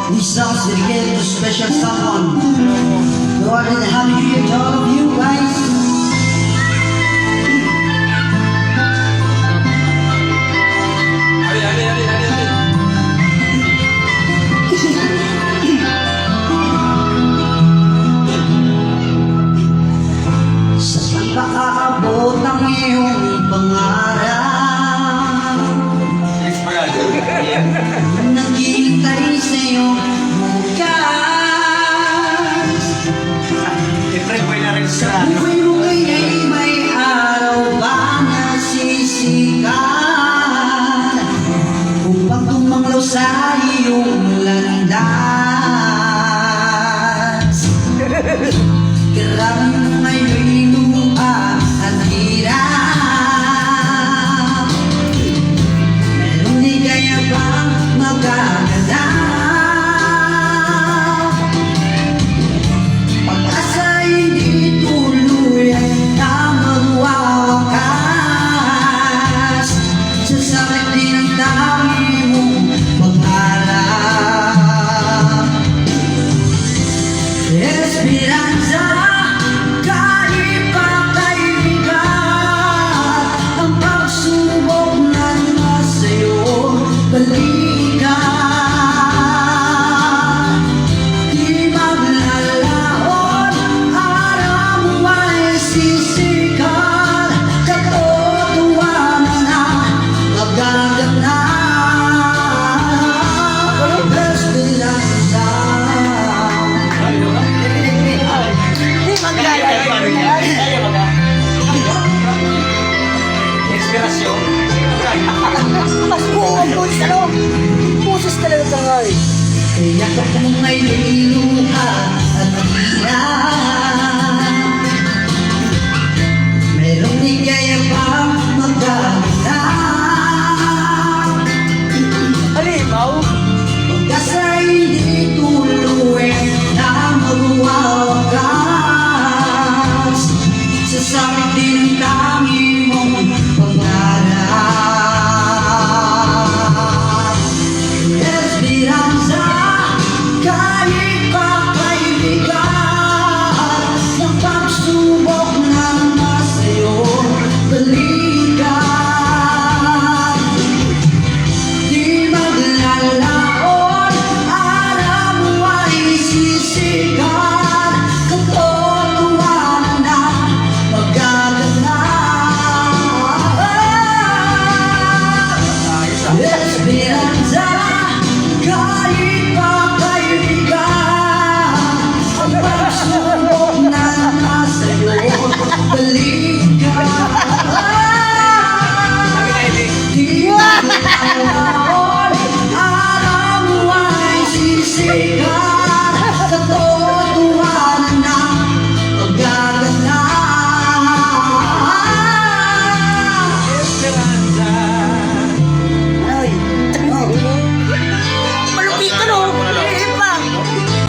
These songs dedicated to special someone. Go ahead and happy New Year to all of you guys. Sa saan ka aabot ang iyong pangarap? Naghihintay sa iyong bukas. Sa buhay mo kaya'y may araw ba na sisikat upang tumanglaw sa iyong landas. Karami mo ngayon'y lumuha at hirap. Merong ligaya bang magaganap? Pag-asa hindi tuluyan na magwawakas. Sasakit din ang dami mong pangarap. Esperanza, kahit pa kaibigan, ang pagsubok na nasa'yo balikan. Di maglalaon, araw mo ay sisikat, katotohanan na magaganap. Esperanza. Inspirasyon. Mas buong boses, ano? Boses talaga sa ngay. Kaya ka po may luha at iyan. Merong ligaya pa magaganap. Halimaw? Pag-asa hindi tuluyan na magwawakas. Sasakit din ang dami mong pangarap. Esperanza, kahit pa kaibigan, ng pagsubok na nasa'yo balikan. Di maglalaon, araw mo ay sisikat, katotohanan na magaganap. Esperanza, kahit pa kaibigan, ang pagsubok na nasa'yo balikan. Di maglalaon, araw mo ay sisikat,